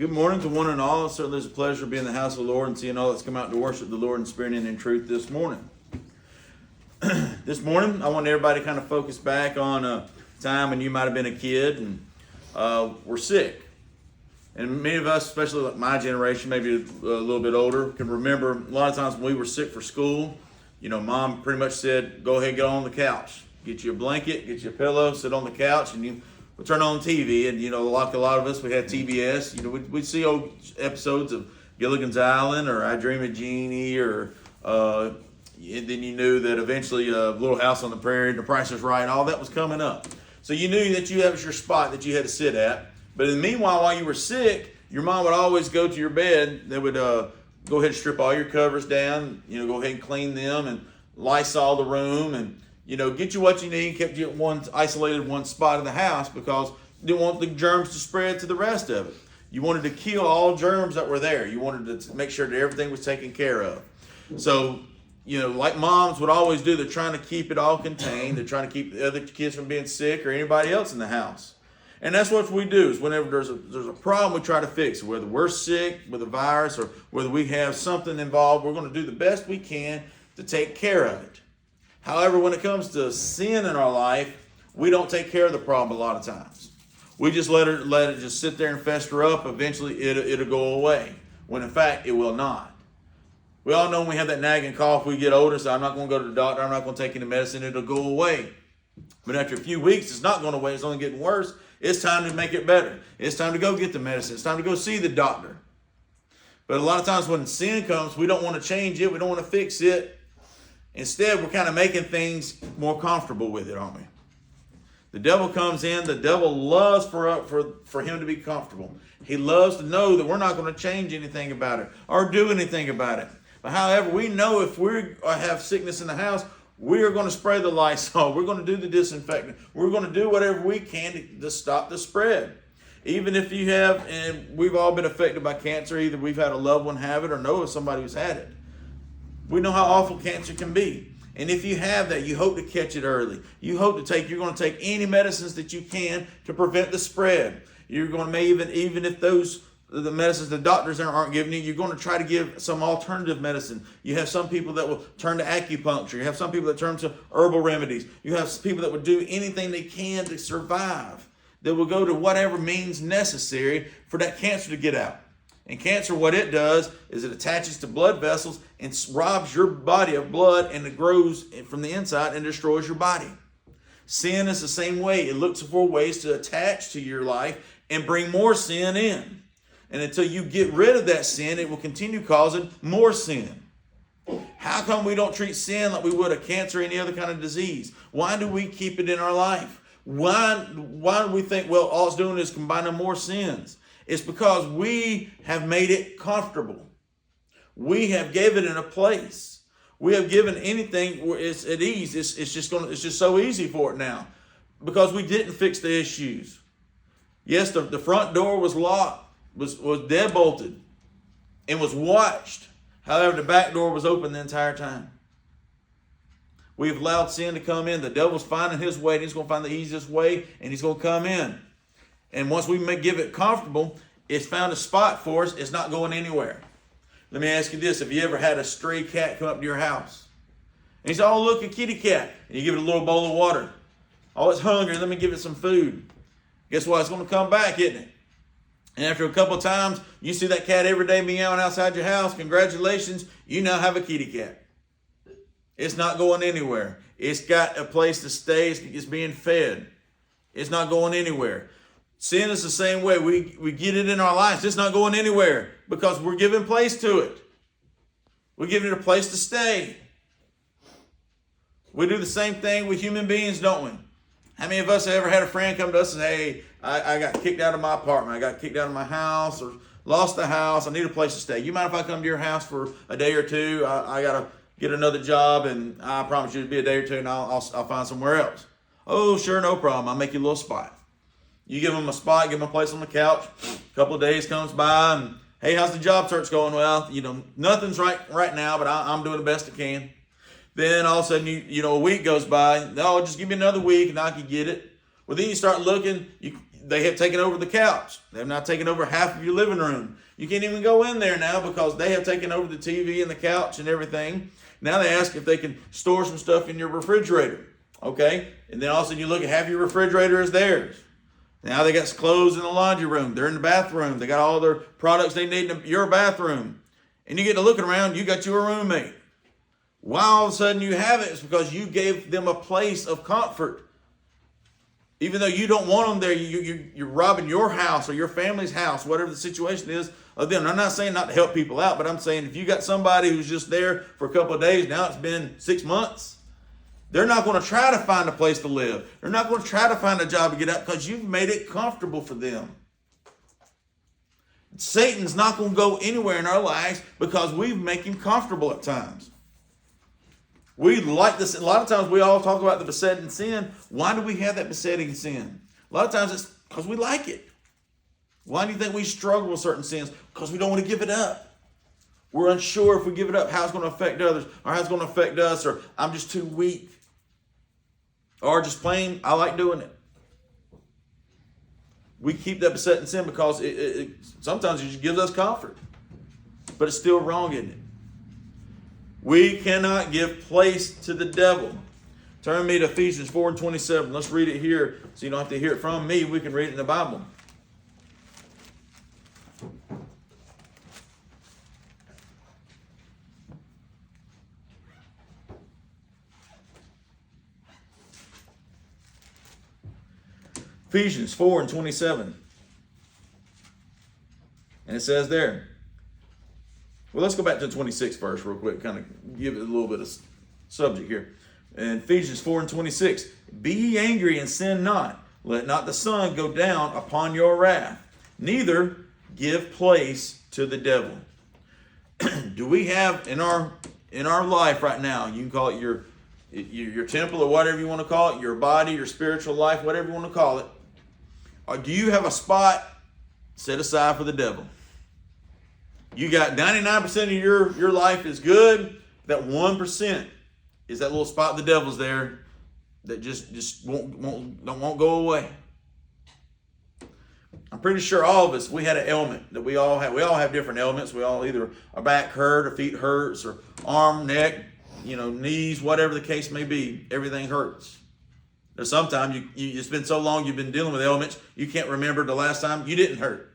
Good morning to one and all. It certainly is a pleasure to be in the house of the Lord and seeing all that's come out to worship the Lord in spirit and in truth this morning. This morning, I want everybody to kind of focus back on a time when you might have been a kid and were sick. And many of us, especially like my generation, maybe a little bit older, can remember a lot of times when we were sick for school, Mom pretty much said, go ahead, get on the couch. Get you a blanket, get you a pillow, sit on the couch, and we'll turn on TV. And, like a lot of us, we had TBS. We'd see old episodes of Gilligan's Island or I Dream of Jeannie or and then you knew that eventually Little House on the Prairie and The Price is Right, all that was coming up. So you knew that you had your spot that you had to sit at. But in the meanwhile, while you were sick, your mom would always go to your bed. They would go ahead and strip all your covers down, go ahead and clean them and Lysol the room and, get you what you need, kept you at isolated one spot of the house because you didn't want the germs to spread to the rest of it. You wanted to kill all germs that were there. You wanted to make sure that everything was taken care of. So, like moms would always do, they're trying to keep it all contained. They're trying to keep the other kids from being sick or anybody else in the house. And that's what we do is whenever there's a problem, we try to fix it. Whether we're sick with a virus or whether we have something involved, we're going to do the best we can to take care of it. However, when it comes to sin in our life, we don't take care of the problem a lot of times. We just let it just sit there and fester up. Eventually, it'll go away, when in fact, it will not. We all know when we have that nagging cough, we get older, so I'm not going to go to the doctor. I'm not going to take any medicine. It'll go away. But after a few weeks, it's not going away. It's only getting worse. It's time to make it better. It's time to go get the medicine. It's time to go see the doctor. But a lot of times when sin comes, we don't want to change it. We don't want to fix it. Instead, we're kind of making things more comfortable with it, aren't we? The devil comes in. The devil loves for him to be comfortable. He loves to know that we're not going to change anything about it or do anything about it. But however, we know if we have sickness in the house, we are going to spray the Lysol. We're going to do the disinfectant. We're going to do whatever we can to stop the spread. Even if you have, and we've all been affected by cancer, either we've had a loved one have it or know of somebody who's had it. We know how awful cancer can be. And if you have that, you hope to catch it early. You're going to take any medicines that you can to prevent the spread. You're going to even if the medicines the doctors aren't giving you, you're going to try to give some alternative medicine. You have some people that will turn to acupuncture. You have some people that turn to herbal remedies. You have people that will do anything they can to survive. They will go to whatever means necessary for that cancer to get out. And cancer, what it does is it attaches to blood vessels and robs your body of blood, and it grows from the inside and destroys your body. Sin is the same way. It looks for ways to attach to your life and bring more sin in. And until you get rid of that sin, it will continue causing more sin. How come we don't treat sin like we would a cancer or any other kind of disease? Why do we keep it in our life? Why do we think, well, all it's doing is combining more sins? It's because we have made it comfortable. We have given it a place. We have given anything where it's at ease. It's just so easy for it now because we didn't fix the issues. Yes, the front door was locked. Was deadbolted and was watched. However, the back door was open the entire time. We've allowed sin to come in. The devil's finding his way, and he's going to find the easiest way, and he's going to come in. And once we give it comfortable, it's found a spot for us. It's not going anywhere. Let me ask you this. Have you ever had a stray cat come up to your house? And you say, oh, look, a kitty cat. And you give it a little bowl of water. Oh, it's hungry. Let me give it some food. Guess what? It's going to come back, isn't it? And after a couple of times, you see that cat every day meowing outside your house. Congratulations, you now have a kitty cat. It's not going anywhere. It's got a place to stay. It's being fed. It's not going anywhere. Sin is the same way. We get it in our lives. It's not going anywhere because we're giving place to it. We're giving it a place to stay. We do the same thing with human beings, don't we? How many of us have ever had a friend come to us and say, hey, I got kicked out of my apartment. I got kicked out of my house or lost the house. I need a place to stay. You mind if I come to your house for a day or two? I got to get another job, and I promise you it'll be a day or two, and I'll find somewhere else. Oh, sure, no problem. I'll make you a little spot. You give them a spot, give them a place on the couch. A couple of days comes by, and hey, how's the job search going? Well, nothing's right now, but I'm doing the best I can. Then all of a sudden, a week goes by. Oh, just give me another week and I can get it. Well, then you start looking. they have taken over the couch. They've now taken over half of your living room. You can't even go in there now because they have taken over the TV and the couch and everything. Now they ask if they can store some stuff in your refrigerator. Okay? And then all of a sudden you look at half your refrigerator is theirs. Now they got clothes in the laundry room. They're in the bathroom. They got all their products they need in your bathroom. And you get to looking around, you got your roommate. Why all of a sudden you have it? It's because you gave them a place of comfort. Even though you don't want them there, you're robbing your house or your family's house, whatever the situation is, of them. I'm not saying not to help people out, but I'm saying if you got somebody who's just there for a couple of days, now it's been 6 months, they're not going to try to find a place to live. They're not going to try to find a job to get out because you've made it comfortable for them. Satan's not going to go anywhere in our lives because we make him comfortable at times. We like this. A lot of times we all talk about the besetting sin. Why do we have that besetting sin? A lot of times it's because we like it. Why do you think we struggle with certain sins? Because we don't want to give it up. We're unsure if we give it up, how it's going to affect others, or how it's going to affect us, or I'm just too weak. Or just plain, I like doing it. We keep that besetting sin because sometimes it just gives us comfort. But it's still wrong, isn't it? We cannot give place to the devil. Turn me to Ephesians 4:27. Let's read it here so you don't have to hear it from me. We can read it in the Bible. Ephesians 4:27. And it says there. Well, let's go back to 26 first real quick, kind of give it a little bit of subject here. In Ephesians 4:26, be ye angry and sin not. Let not the sun go down upon your wrath. Neither give place to the devil. Do we have in our life right now, you can call it your temple or whatever you want to call it, your body, your spiritual life, whatever you want to call it, or do you have a spot set aside for the devil? You got 99% of your life is good. That 1% is that little spot the devil's there that just won't go away. I'm pretty sure all of us, we had an ailment that we all have. We all have different ailments. We all either our back hurt, or feet hurts, or arm, neck, knees, whatever the case may be. Everything hurts. There's sometimes it's been so long you've been dealing with ailments, you can't remember the last time you didn't hurt.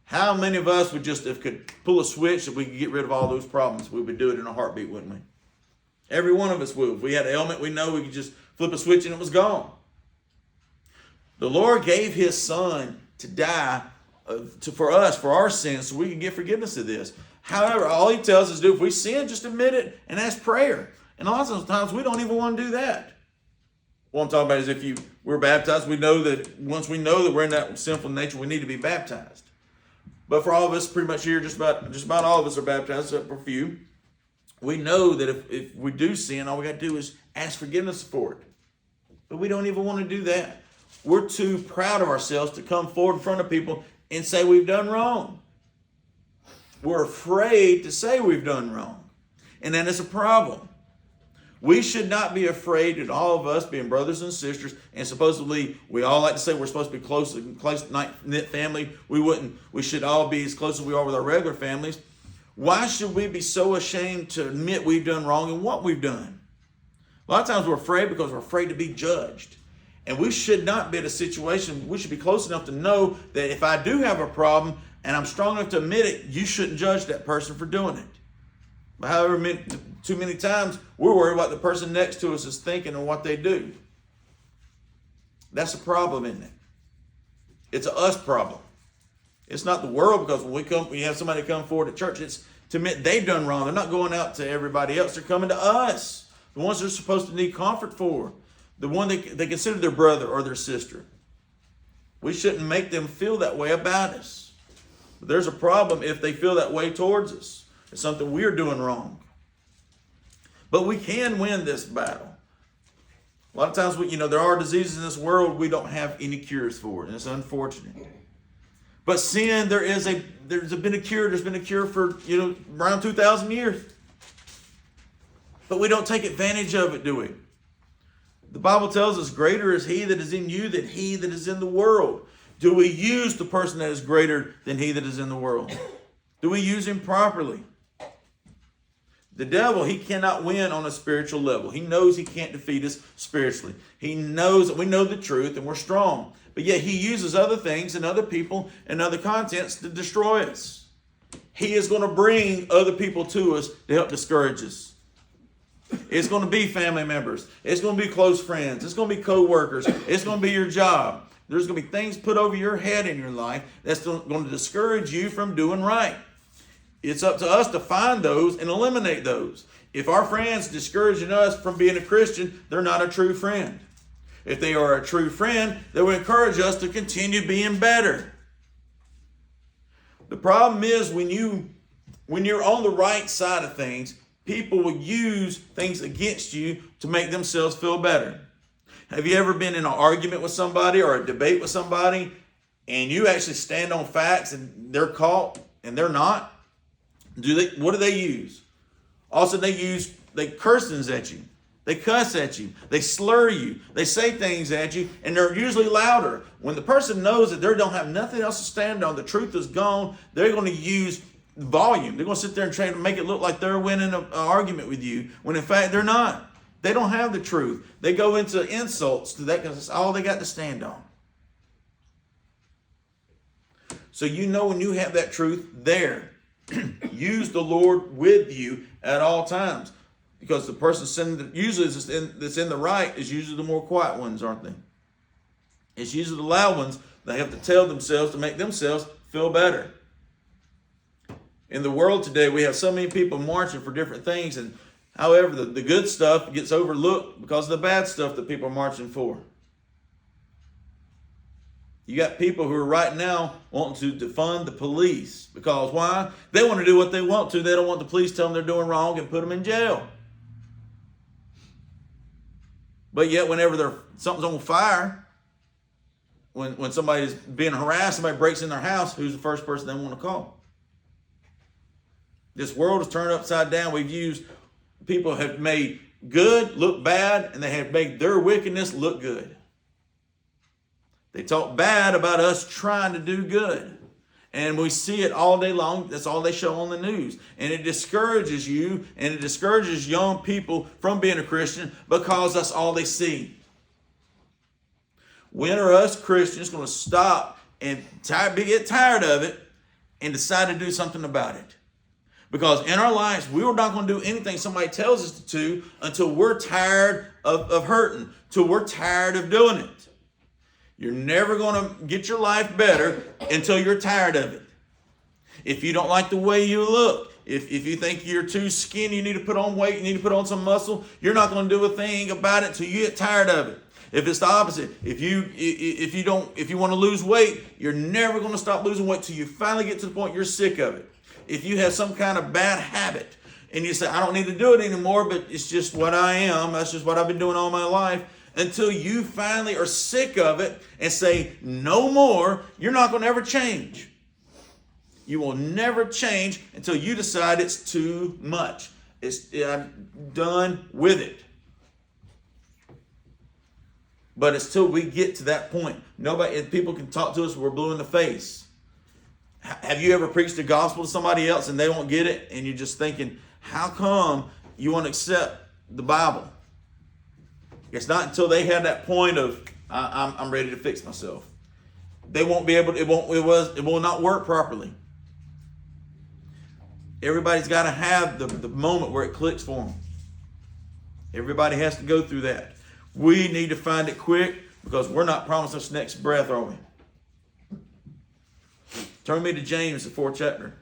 How many of us would just, if could pull a switch, if we could get rid of all those problems, we would do it in a heartbeat, wouldn't we? Every one of us would. If we had an ailment, we know we could just flip a switch and it was gone. The Lord gave his son to die for us, for our sins, so we can get forgiveness of this. However, all he tells us to do, if we sin, just admit it and ask prayer. And a lot of times we don't even want to do that. What I'm talking about is if we're baptized, we know that once we know that we're in that sinful nature, we need to be baptized. But for all of us, pretty much here, just about all of us are baptized, except for a few. We know that if we do sin, all we got to do is ask forgiveness for it. But we don't even want to do that. We're too proud of ourselves to come forward in front of people and say we've done wrong. We're afraid to say we've done wrong. And that is a problem. We should not be afraid that all of us, being brothers and sisters, and supposedly we all like to say we're supposed to be close knit family. We should all be as close as we are with our regular families. Why should we be so ashamed to admit we've done wrong and what we've done? A lot of times we're afraid because we're afraid to be judged. And we should not be in a situation, we should be close enough to know that if I do have a problem and I'm strong enough to admit it, you shouldn't judge that person for doing it. But however, too many times we're worried about the person next to us is thinking and what they do. That's a problem, isn't it? It's an us problem. It's not the world, because when we have somebody come forward at church, it's to admit they've done wrong. They're not going out to everybody else. They're coming to us, the ones they're supposed to need comfort for, the one they consider their brother or their sister. We shouldn't make them feel that way about us. But there's a problem if they feel that way towards us. It's something we're doing wrong. But we can win this battle. A lot of times, there are diseases in this world we don't have any cures for, and it's unfortunate. But sin, there's been a cure. There's been a cure for around 2,000 years. But we don't take advantage of it, do we? The Bible tells us greater is he that is in you than he that is in the world. Do we use the person that is greater than he that is in the world? Do we use him properly? The devil, he cannot win on a spiritual level. He knows he can't defeat us spiritually. He knows that we know the truth and we're strong. But yet he uses other things and other people and other contents to destroy us. He is going to bring other people to us to help discourage us. It's going to be family members. It's going to be close friends. It's going to be co-workers. It's going to be your job. There's going to be things put over your head in your life that's going to discourage you from doing right. It's up to us to find those and eliminate those. If our friends discouraging us from being a Christian, they're not a true friend. If they are a true friend, they will encourage us to continue being better. The problem is when you're on the right side of things, people will use things against you to make themselves feel better. Have you ever been in an argument with somebody or a debate with somebody and you actually stand on facts and they're caught and they're not? What do they use? Also, they curse things at you. They cuss at you. They slur you. They say things at you, and they're usually louder. When the person knows that they don't have nothing else to stand on, the truth is gone, they're going to use volume. They're going to sit there and try to make it look like they're winning an argument with you, when in fact they're not. They don't have the truth. They go into insults to that because that's all they got to stand on. So you know when you have that truth there, use the Lord with you at all times. Because the person that's in the right is usually the more quiet ones, aren't they? It's usually the loud ones that have to tell themselves to make themselves feel better. In the world today, we have so many people marching for different things, and however, the good stuff gets overlooked because of the bad stuff that people are marching for. You got people who are right now wanting to defund the police. Because why? They want to do what they want to. They don't want the police telling them they're doing wrong and put them in jail. But yet whenever something's on fire, when somebody's being harassed, somebody breaks in their house, who's the first person they want to call? This world is turned upside down. People have made good look bad, and they have made their wickedness look good. They talk bad about us trying to do good. And we see it all day long. That's all they show on the news. And it discourages you, and it discourages young people from being a Christian because that's all they see. When are us Christians going to stop and get tired of it and decide to do something about it? Because in our lives, we are not going to do anything somebody tells us to until we're tired of hurting, until we're tired of doing it. You're never going to get your life better until you're tired of it. If you don't like the way you look, if you think you're too skinny, you need to put on weight, you need to put on some muscle, you're not going to do a thing about it until you get tired of it. If it's the opposite, if you want to lose weight, you're never going to stop losing weight till you finally get to the point you're sick of it. If you have some kind of bad habit and you say, I don't need to do it anymore, but it's just what I am, that's just what I've been doing all my life, until you finally are sick of it and say, no more, you're not going to ever change. You will never change until you decide it's too much. I'm done with it. But it's till we get to that point. People can talk to us, we're blue in the face. Have you ever preached the gospel to somebody else and they won't get it? And you're just thinking, how come you won't accept the Bible? It's not until they have that point of, I'm ready to fix myself. They won't be able to, it will not work properly. Everybody's got to have the moment where it clicks for them. Everybody has to go through that. We need to find it quick because we're not promised this next breath, are we? Turn me to James, the 4th chapter.